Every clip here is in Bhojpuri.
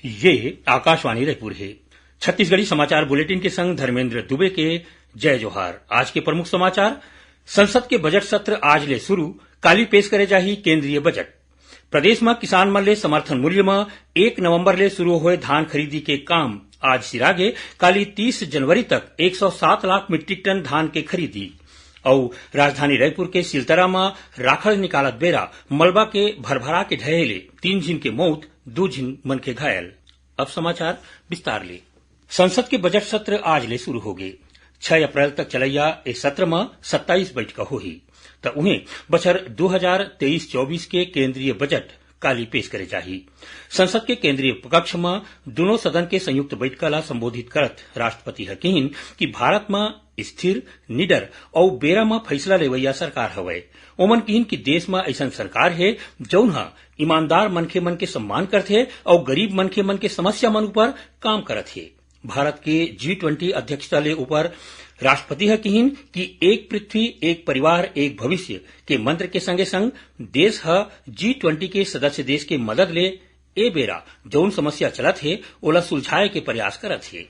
ये आकाशवाणी रायपुर है। छत्तीसगढ़ी समाचार बुलेटिन के संग धर्मेंद्र दुबे के जय जोहार। आज के प्रमुख समाचार। संसद के बजट सत्र आज ले शुरू। काली पेश करे जाही केंद्रीय बजट। प्रदेश में किसान मन ले समर्थन मूल्य में 1 नवंबर ले शुरू हुए धान खरीदी के काम आज सिरागे। काली 30 जनवरी तक 107 लाख मीट्रिक टन धान के खरीदी। और राजधानी रायपुर के सिलतरा में राखड़ निकालत बेरा मलबा के भरभरा के ढहे ले 3 जिन के मौत, 2 जिन मन के घायल। अब समाचार विस्तार ले। संसद के बजट सत्र आज ले शुरू हो गए। 6 अप्रैल तक चलैया इस सत्र में 27 बैठक होही। त उन्हें बछर 2023-24 के केंद्रीय बजट काली पेश करे जाही। संसद के केंद्रीय कक्ष में दोनों सदन के संयुक्त बैठक ला संबोधित करत राष्ट्रपति हकीन कि भारत में स्थिर, निडर और बेरा में फैसला लेवैया सरकार हवय। ओमन कहिन कि देश में ऐसा सरकार है जौन ह ईमानदार मनखे मन के सम्मान करथे और गरीब मनखे मन के समस्या मन ऊपर काम करत है। भारत के G20 अध्यक्षता ले ऊपर राष्ट्रपति कहिन कि एक पृथ्वी, एक परिवार, एक भविष्य के मंत्र के संगे संग देश G20 के सदस्य देश के मदद ले ए बेरा जौन समस्या चलत है ओला सुलझाए के प्रयास करत है।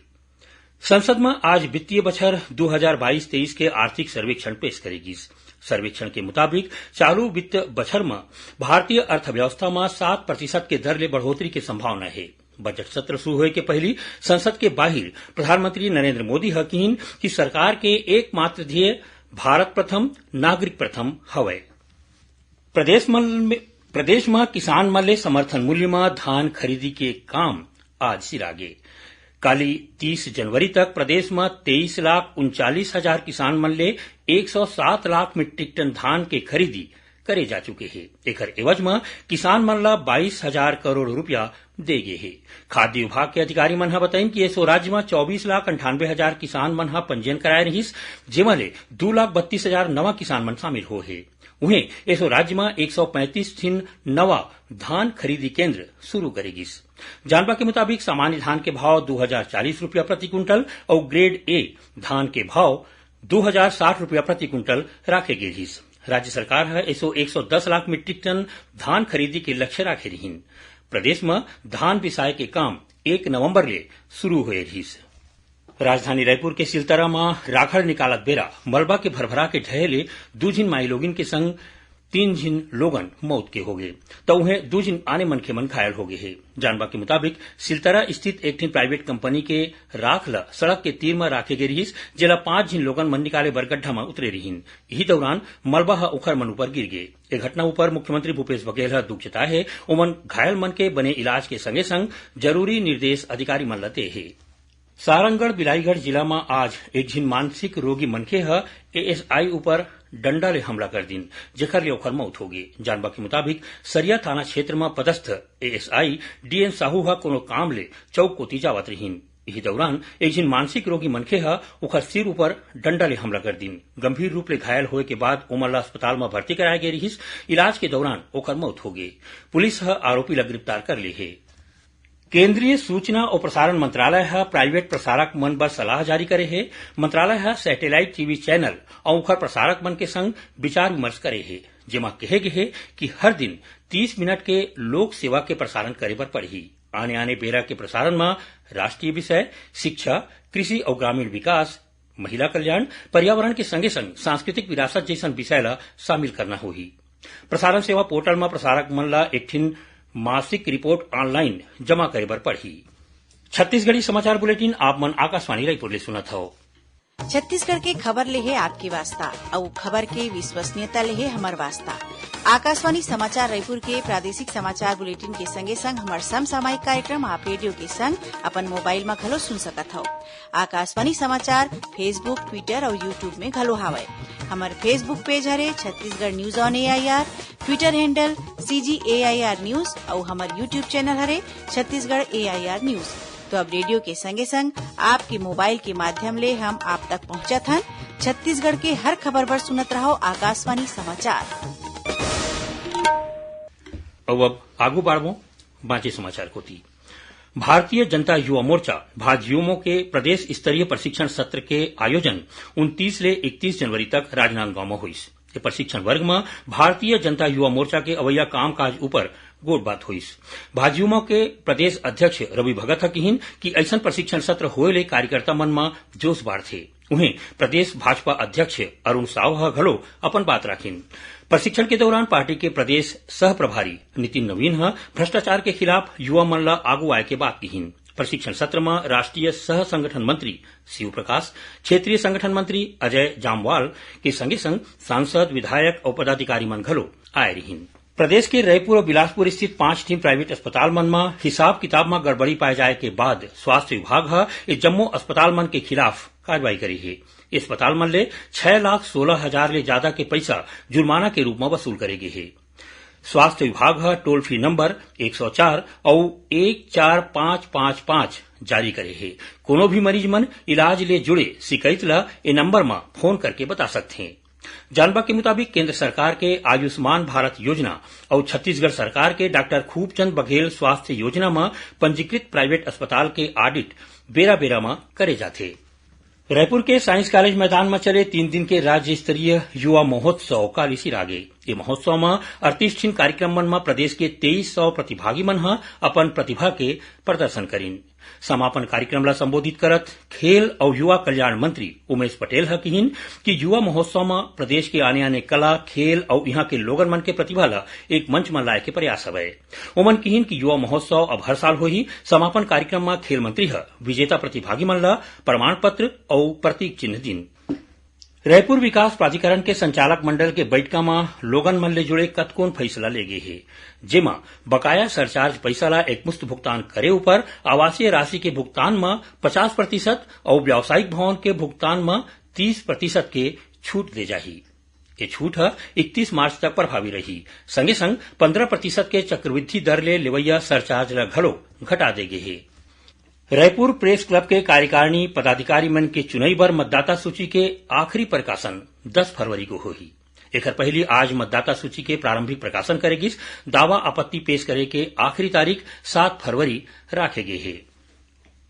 संसद में आज वित्तीय बछर 2022-23 के आर्थिक सर्वेक्षण पेश करेगी। सर्वेक्षण के मुताबिक चालू वित्त बछर में भारतीय अर्थव्यवस्था में 7% के दर ले बढ़ोतरी की संभावना है। बजट सत्र शुरू होए के पहली संसद के बाहर प्रधानमंत्री नरेंद्र मोदी हकीन कि सरकार के एकमात्र ध्येय भारत प्रथम, नागरिक प्रथम हवय। प्रदेश में किसान मन ले समर्थन मूल्य में धान खरीदी के काम आज सिरागे। काली 30 जनवरी तक प्रदेश में 23,39,000 किसान मन ले 107 लाख मीट्रिक टन धान के खरीदी करे जा चुके हैं। एकर एवज में किसान मन ला 22,000 करोड़ रुपया दे गे है। खाद्य विभाग के अधिकारी मन बताइन कि एसो राज्य में 24,98,000 किसान मन पंजीयन कराए रहिस, जेमा ले 2,32,000 नवा किसान मन शामिल हो है। उन्हें एसो राज्य में 135 ठिन नवा धान खरीदी केंद्र शुरू करेगिस। जानवा के मुताबिक सामान्य धान के भाव 2,040 रुपया प्रति क्विंटल और ग्रेड ए धान के भाव 2,060 रुपया प्रति क्विंटल राखे गे रहिस। राज्य सरकार है 110 लाख मीट्रिक टन धान खरीदी के लक्ष्य राखे रहीन। प्रदेश में धान पिसाए के काम 1 नवंबर ले शुरू हुए रहिस। राजधानी रायपुर के सिलतरा में राखड़ निकालत बेरा मलबा के भरभरा के ढहे ले 2 जिन माई लोगिन के संग 3 जिन लोगन मौत के हो गए तो उन्हें 2 जिन आने मन के मन घायल हो गए है। जानवा के मुताबिक सिलतरा स्थित एक प्राइवेट कंपनी के राख ला सड़क के तीर में राखे गए रहिस, जेला 5 जिन लोगन मन निकाले बर गड्ढा में उतरे रहीन। यही दौरान मलबा उखर मन ऊपर गिर गए। ए घटना ऊपर मुख्यमंत्री भूपेश बघेल दुख जताए है। ओमन घायल मन के बने इलाज के संगे संग जरूरी निर्देश अधिकारी मन लते है। सारंगढ़ बिलाईगढ़ जिला में आज एक झिन मानसिक रोगी मनखे ASI ऊपर डंडा ले हमला कर दिन, जेकर ले ओकर मौत हो गई। जानवा के मुताबिक सरिया थाना क्षेत्र में पदस्थ ASI DN साहू कोनो काम ले चौक कोती जावत रहीन। यही दौरान एक झिन मानसिक रोगी मनखे ओकर सिर ऊपर डंडा ले हमला कर दिन। गंभीर रूप ले घायल होए के बाद ओमन ला अस्पताल में भर्ती कराए गए रहिस। इलाज के दौरान ओकर मौत हो गई। पुलिस आरोपी ला गिरफ्तार कर ले है। केंद्रीय सूचना और प्रसारण मंत्रालय प्राइवेट प्रसारक मन बर सलाह जारी करे है। मंत्रालय सैटेलाइट टीवी चैनल और उखर प्रसारक मन के संग विचार विमर्श करे है, जेमा कहे गे है कि हर दिन 30 मिनट के लोक सेवा के प्रसारण करे बर पड़ही। आने बेरा के प्रसारण में राष्ट्रीय विषय, शिक्षा, कृषि और ग्रामीण विकास, महिला कल्याण, पर्यावरण के संगे संग सांस्कृतिक विरासत जैसन विषय ला शामिल करना होही। प्रसारण सेवा पोर्टल में प्रसारक मन ला एक ठिन मासिक रिपोर्ट ऑनलाइन जमा करे बर पड़ही। छत्तीसगढ़ी समाचार बुलेटिन आप मन आकाशवाणी रायपुर ले सुनत हो। छत्तीसगढ़ के खबर ले है आपके वास्ता और खबर के विश्वसनीयता ले है हमार वास्ता। आकाशवाणी समाचार रायपुर के प्रादेशिक समाचार बुलेटिन के संगे संग हमार समसामयिक कार्यक्रम आप रेडियो के संग अपन मोबाइल में घलो सुन सकत हो। आकाशवाणी समाचार फेसबुक, ट्विटर और यूट्यूब में घलो हावय। हमार फेसबुक पेज हरे Chhattisgarh news on AIR, Twitter handle CGAIR news और हमार यूट्यूब चैनल हरे छत्तीसगढ़ AIR न्यूज। तो अब रेडियो के संगे संग आपके मोबाइल के माध्यम ले हम आप तक पहुंचत हन। छत्तीसगढ़ के हर खबर पर सुनत रहो आकाशवाणी समाचार। अब आगू बाढ़ों बाँचे समाचार होती। भारतीय जनता युवा मोर्चा भाजयुमो के प्रदेश स्तरीय प्रशिक्षण सत्र के आयोजन 29 ले 31 जनवरी तक राजनांदगांव में हुई। प्रशिक्षण वर्ग में भारतीय जनता युवा मोर्चा के अवैया कामकाज ऊपर गोट बात हुई। भाजयुमो के प्रदेश अध्यक्ष रवि भगत कहिन कि ऐसा प्रशिक्षण सत्र होए ले कार्यकर्ता मन में जोश बाढ़थे। उन्हें प्रदेश भाजपा अध्यक्ष अरुण साव घलो अपन बात राखिन। प्रशिक्षण के दौरान पार्टी के प्रदेश सह प्रभारी नितिन नवीन भ्रष्टाचार के खिलाफ युवा मन ला आगू आए के बात कहिन। प्रशिक्षण सत्र में राष्ट्रीय सह संगठन मंत्री शिव प्रकाश, क्षेत्रीय संगठन मंत्री अजय जामवाल के संगे संग सांसद, विधायक और पदाधिकारी मन घलो आए रहिन। प्रदेश के रायपुर और बिलासपुर स्थित 5 टीम प्राइवेट अस्पताल मन में हिसाब किताब में गड़बड़ी पाए जाए के बाद स्वास्थ्य विभाग ये जम्मो अस्पताल मन के खिलाफ कार्रवाई करी है। अस्पताल मन ले 6,16,000 ले ज्यादा के पैसा जुर्माना के रूप में वसूल करेगे है। स्वास्थ्य विभाग टोल फ्री नंबर 104 और 14555 जारी करे है। कोनो भी मरीज मन इलाज ले जुड़े शिकायत ला ए नंबर में फोन करके बता सकते हैं। जानवा के मुताबिक केंद्र सरकार के आयुष्मान भारत योजना और छत्तीसगढ़ सरकार के डॉक्टर खूबचंद बघेल स्वास्थ्य योजना में पंजीकृत प्राइवेट अस्पताल के ऑडिट बेरा बेरा में करे जाते। रायपुर के साइंस कॉलेज मैदान में चले 3 दिन के राज्य स्तरीय युवा महोत्सव काली सिरागे। ये महोत्सव में 38 ठिन कार्यक्रम मन में प्रदेश के 2300 प्रतिभागी मन अपन प्रतिभा के प्रदर्शन करीन। समापन कार्यक्रम ला संबोधित करत खेल और युवा कल्याण मंत्री उमेश पटेल कहिन कि युवा महोत्सव में प्रदेश के आने आने कला, खेल और यहाँ के लोगन मन के प्रतिभा ला एक मंच में लाए के प्रयास हवे। ओमन कहिन कि युवा महोत्सव अब हर साल होही। समापन कार्यक्रम में खेल मंत्री विजेता प्रतिभागी मन ला प्रमाण पत्र और प्रतीक चिन्ह दिन। रायपुर विकास प्राधिकरण के संचालक मंडल के बैठका में लोगन मन ले जुड़े कतकोन फैसला ले गे है, जेमा बकाया सरचार्ज पैसा ला एकमुश्त भुगतान करे ऊपर आवासीय राशि के भुगतान में 50% और व्यावसायिक भवन के भुगतान में 30% के छूट दे जाही। ये छूट 31 मार्च तक प्रभावी रही। संगे संग 15% के चक्रवृद्धि दर ले लेवैया सरचार्ज ला घलो घटा देगे है। रायपुर प्रेस क्लब के कार्यकारिणी पदाधिकारी मन के चुनाई बर मतदाता सूची के आखिरी प्रकाशन 10 फरवरी को होही। एकर पहली आज मतदाता सूची के प्रारंभिक प्रकाशन करेगिस। दावा आपत्ति पेश करे के आखिरी तारीख 7 फरवरी राखे गए है।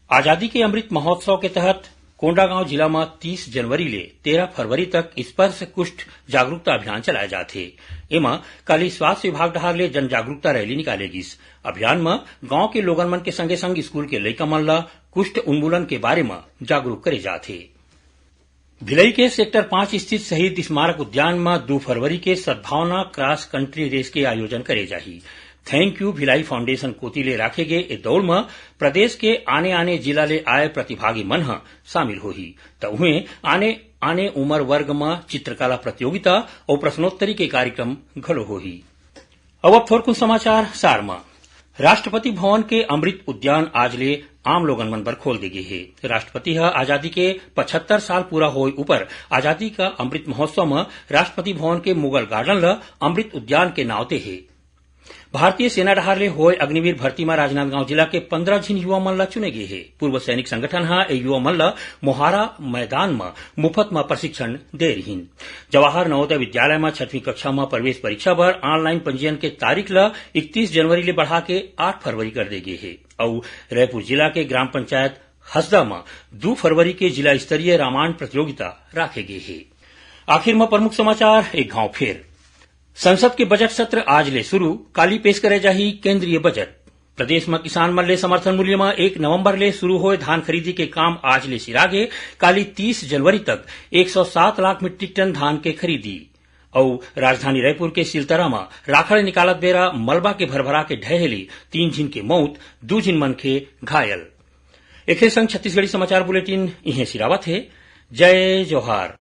आजादी के अमृत महोत्सव के तहत कोंडागांव जिला में 30 जनवरी ले 13 फरवरी तक स्पर्श कुष्ठ जागरूकता अभियान चलाए जाथे। एमा कल स्वास्थ्य विभाग डहार ले जन जागरूकता रैली निकालेगिस। अभियान में गांव के लोगन मन के संगे संग स्कूल के लइका मन ला कुष्ठ उन्मूलन के बारे में जागरूक करे जाथे। भिलई के सेक्टर 5 स्थित शहीद स्मारक उद्यान में 2 फरवरी के सद्भावना क्रॉस कंट्री रेस के आयोजन करे जाही। थैंक यू भिलाई फाउंडेशन कोती ले राखे गए ए दौड़ में प्रदेश के आने आने जिला ले आए प्रतिभागी मन शामिल होही। त उहें आने उम्र वर्ग में चित्रकला प्रतियोगिता और प्रश्नोत्तरी के कार्यक्रम घलो होही। अब थोड़कुन समाचार सार में। राष्ट्रपति भवन के अमृत उद्यान आज ले आम लोगन मन बर खोल देगे है। राष्ट्रपति आजादी के 75 साल पूरा होए ऊपर आजादी का अमृत महोत्सव में राष्ट्रपति भवन के मुगल गार्डन ल अमृत उद्यान के नाव ते है। भारतीय सेना डहार ले होए अग्निवीर भर्ती में राजनांदगांव जिला के 15 झिन युवा मन ला चुने गए है। पूर्व सैनिक संगठन ए युवा मन ला मोहारा मैदान में मुफ्त में प्रशिक्षण दे रहीन। जवाहर नवोदय विद्यालय में 6वीं कक्षा में प्रवेश परीक्षा पर ऑनलाइन पंजीयन के तारीख ला 31 जनवरी ले बढ़ा के 8 फरवरी कर दे गए है और रायपुर जिला के ग्राम पंचायत हसदा में 2 फरवरी के जिला स्तरीय रामायण प्रतियोगिता राखे गए है। आखिर में प्रमुख समाचार एक गांव फेर। संसद के बजट सत्र आज ले शुरू। काली पेश करे जाही केंद्रीय बजट। प्रदेश में किसान मन ले समर्थन मूल्य में 1 नवंबर ले शुरू होए धान खरीदी के काम आज ले सिरागे। काली 30 जनवरी तक 107 लाख मीट्रिक टन धान के खरीदी। और राजधानी रायपुर के सिलतरा में राखड़ निकालत बेरा मलबा के भरभरा के ढहेली 3 झिन के मौत, 2 झिन मन के घायल। एक संग छत्तीसगढ़ी समाचार बुलेटिन इहे सिरावत है। जय जोहार।